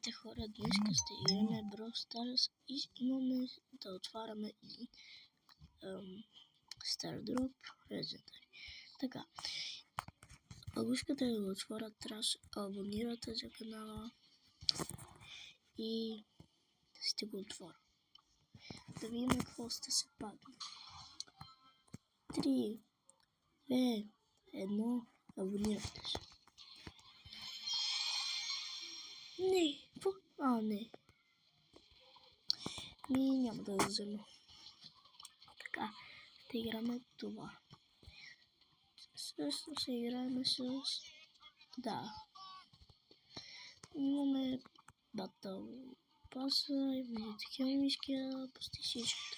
Здравейте хора, днес ще играме Brawl Stars и имаме да отваряме един Star Drop Legendary. Така, ако искате да го отворя, трябва да абонирате за канала и сте го отворя. Да видим какво сте се падне. 3, 2, 1, абонирайте се. Не, не. Няма да го взема. Така, ще играме това. Също ще играем с... Да. Имаме Battle Pass-а, имаме такива мишкия, почти всичките.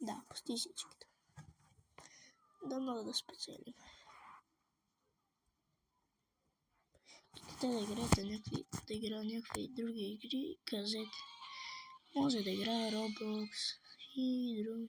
Да, почти всичките. Дано да спечелим. Искате да играя някакви други игри, кажете. Може да играя Roblox и други.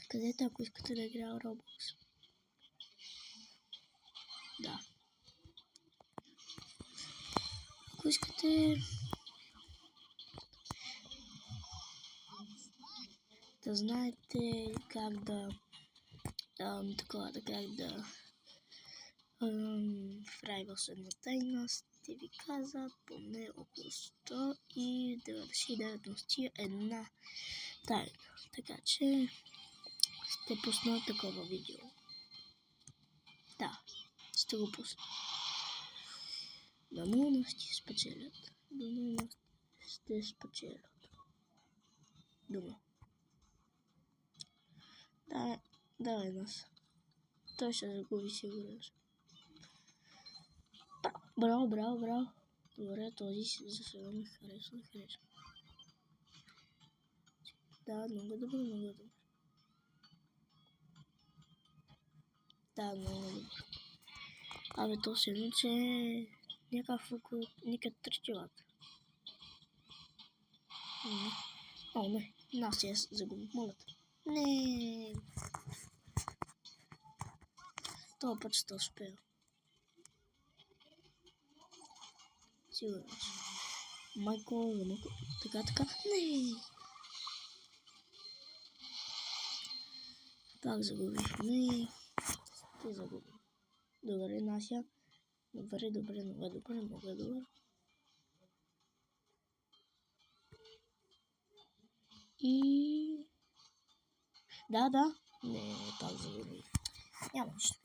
Кажете, ако искате да играя Roblox. Да. Ако искате да знаете как да правилна тайна, ще ви каза поне около 199 нощи една тайна. Така че ще пусна такова видео. Да, ще го пусна. Дано ще спечелят. Ще спечелят. Дано. Давай нас. Той ще загуби сигурно. Браво. Добре, този за сега ми харесва. Да, много добре. Да, много добре. Абе, то се едно, че някакъв около никъде тръчилата. Не. Нас я загубих, моля. Не. Това път ще успея. Сигурно. Майко. Така. Не. Пак загубих. Не. Ти загубих. Добре, Нася. Добре. Много добре. И... Да. Не, пак загубих. Няма нищо.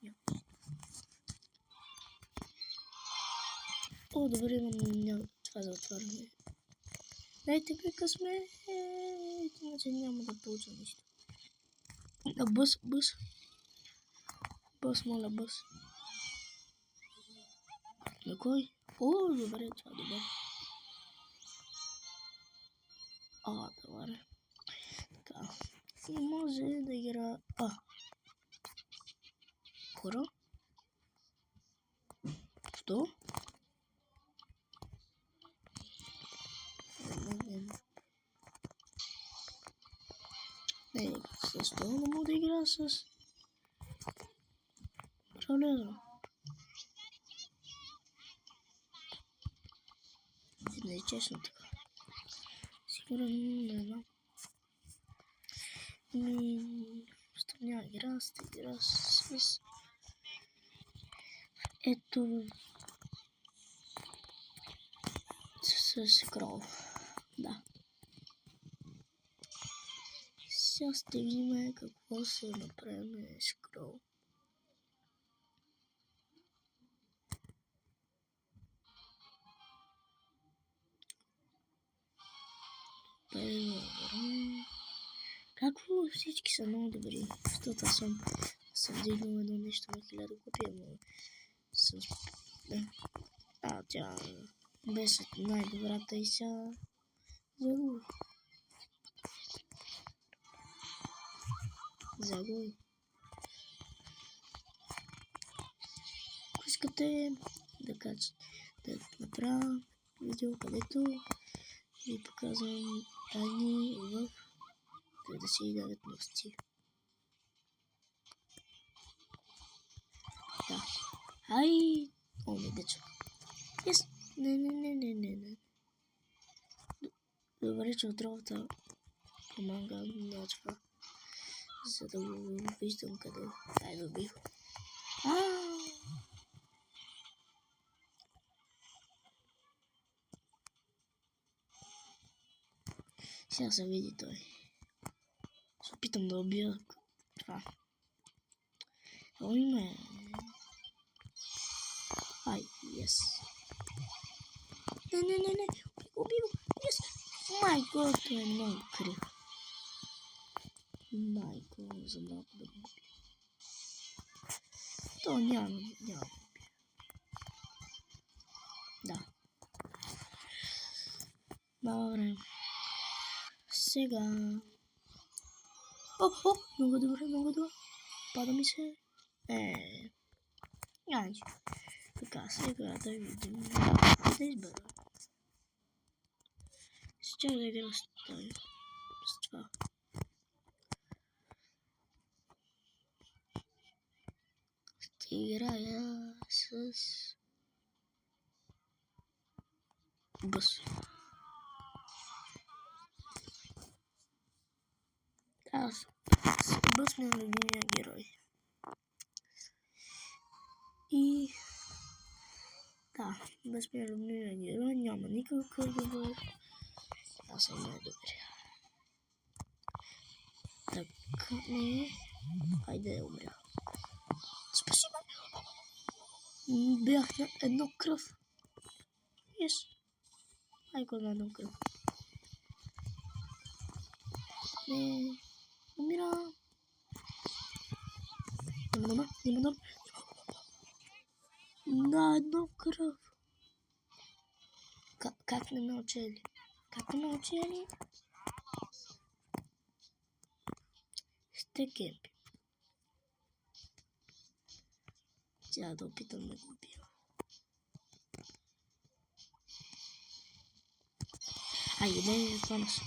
О, добре, имам това за отваряне. Дайте ми късмет, иначе няма да получа нищо. Бъс. Бъс, моля, бъс. На кой? О, добре, това е добре. Добре. Така. И може да игра... Хора? Що? Не, защо не мога да игра с... Пролезо. Не е честно така. Сигурно не знам. Просто няма игра, ще игра с... Ето... С крол. Да. Сега ще видим какво се направим с крол. Какво всички са много добри, защото съм дигнал едно нещо на 1000 копия, но тя беше най-добрата и сега загуби. Ако искате да направя видео, където ви показвам тайни в 99 нощи. Да. Ай! О, не дече. Yes. Не. Добре, че отровата помага на това. За да го виждам къде е добил. Сега се види той. Се опитам да убия това. Ой, ме. Ай, yes. Не. Убил. Yes. Май год, той е много крив. Майко, за малко да го убия. То няма. Да. Добре. Сега. Много добре. Пада ми се. Значи. Така, сега да видим. Да избера. Ще да игра с това. Ще играя с Бъс. Аз Бъс ми е любимия герой. И да, Бъс ми е любимия герой, няма никакъв добър. Аз съм най-добрия. Така не. Айде да умря. Спаси ме! Бях на едно кръв. Yes. Айко на едно кръв. Не. Умира. Няма номер. На едно кръв. Как не ме учили? Ще кемпи. Сега да опитам да го убия. Айде, хвана се.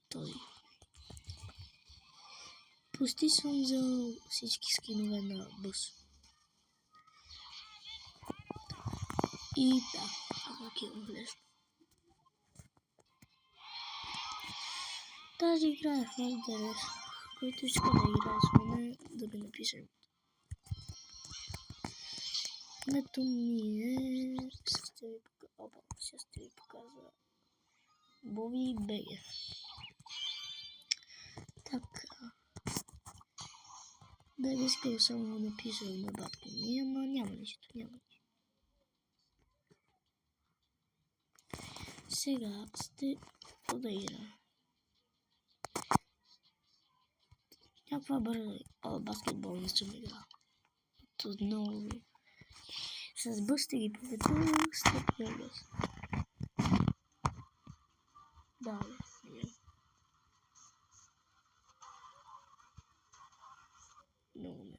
Този. Пусти съм за всички скинове на Бъс. И да, килвам лесно. Тази игра е в интерес. Който иска да играе с мене, да ми напише. Името ми е... Сега ще ви показва. Боби Беге. Така. Беге искал само да напиша на батко ми, ама няма нищо. Сега ще подейра. Някаква бърза баскетбол не съм играл. Отново. С Бъс ще ги поведу, стъпя Бъс. Да, много ме.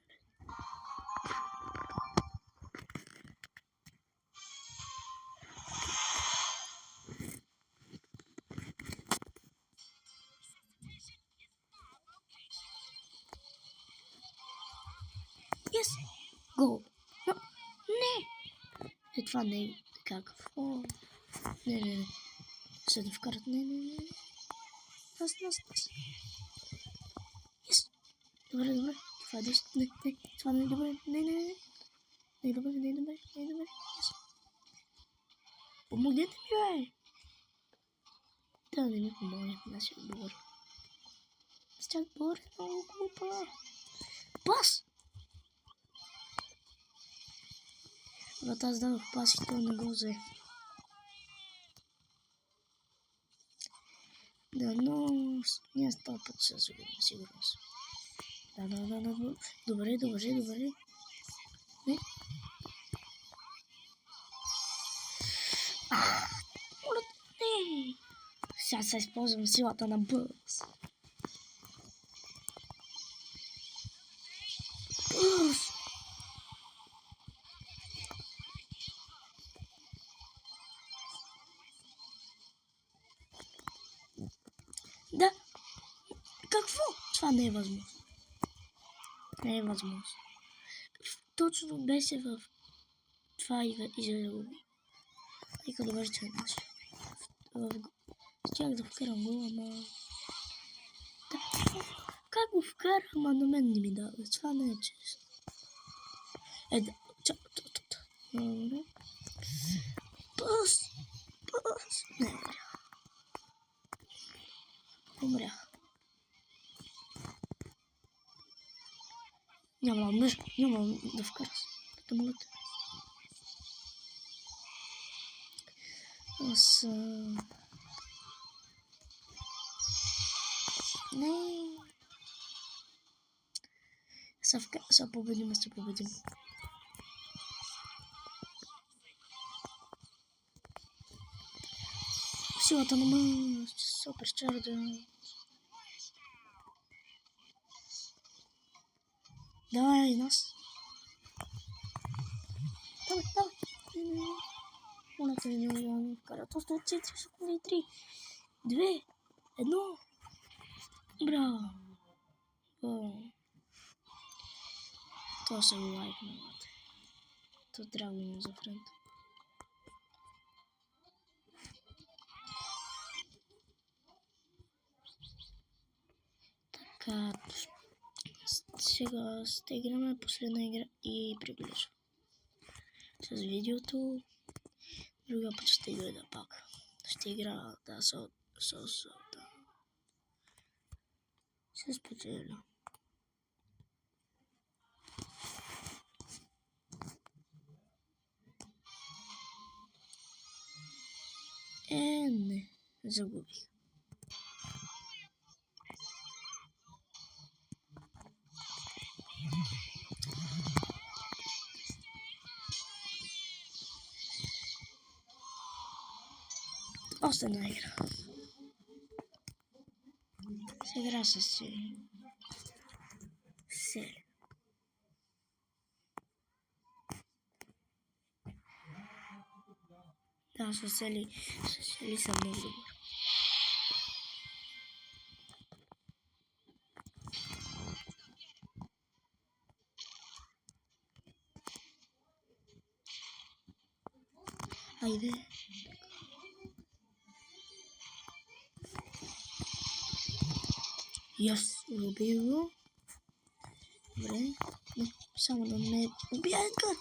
Yes! Гол! Но, не! Това не е какъв. Не. Ще да вкарат. Не. Аз. Yes! Добре. Това е доста. Не. Това не е добре. Не. Не е добре. Yes! Помогнете ми, бе! Да, не ми помогне. Аз ще отговоря. Ще отговоря много глупа. Пас! Вот аз дадох пас и той не го взе. Да, но не стал път със сигурност. Да. Добре. Не. Не. Сега се използвам силата на Бъс. Да, Какво? Това не е възможно. Не е възможно. Точно беше в това и загуби. Нека да бъде, че е наш. Щях да вкарам го, ама... Да. Как го вкарам, ама на мен не ми дава. Това не е честно. Да. Чакай. Добре. Пъс. Не, умрях. Нямам да вкара. Да моля те. Аз... Не. Сега победим. Силата на мен супер чарда. Давай нас. Давай. Моля те, не вкара. То 104 секунди, 3, 2, 1. Браво. Това се го лайкнавате. То трябва да има за френд. Така, сега ще играме последна игра и приключвам с видеото. Друга път ще игра пак. Ще игра с спечеля. Не, загубих. Още една игра. Сега с Сели. Да, с Сели съм много добър. Айде. Убих го. Добре. Не, само да не убия Едгар.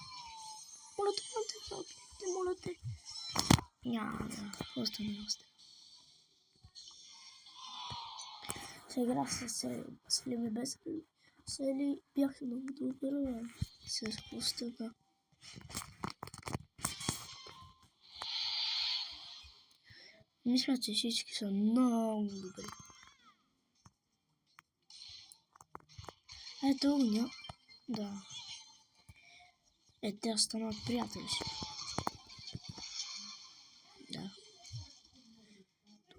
Моля те. Няма. Остане. Сега с Сели ми без Сели бях много добър с хвостъка. Мисля, че всички са много добри. Ето огня. Да. Те станат приятели си. Да.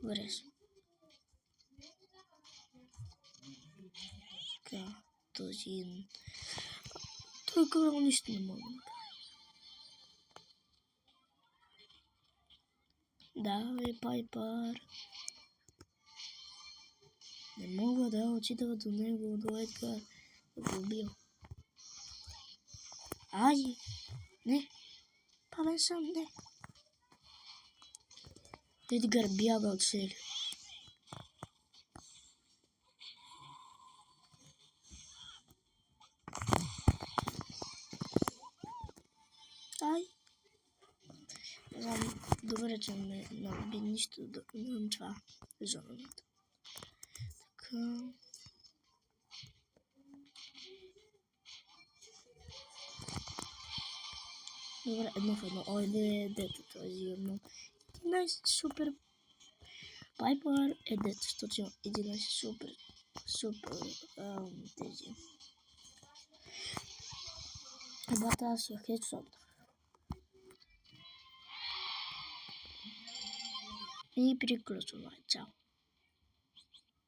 Добре. Така, този... Той крал нищо не мога да направи. Да, Пайпър. Не мога да отида до него, до Едгар. Да го убия. Ай! Не! Павен съм, не! Едгар бяга от Сели. Ай! Не знам, добре, че не наби нищо да имам това зоната. Така... Добре, едно в едно. Ой, дето този едно. 11 супер. Пайпър е дето 111 супер тези. Бата аз я хедшот. И приключваме. Чао.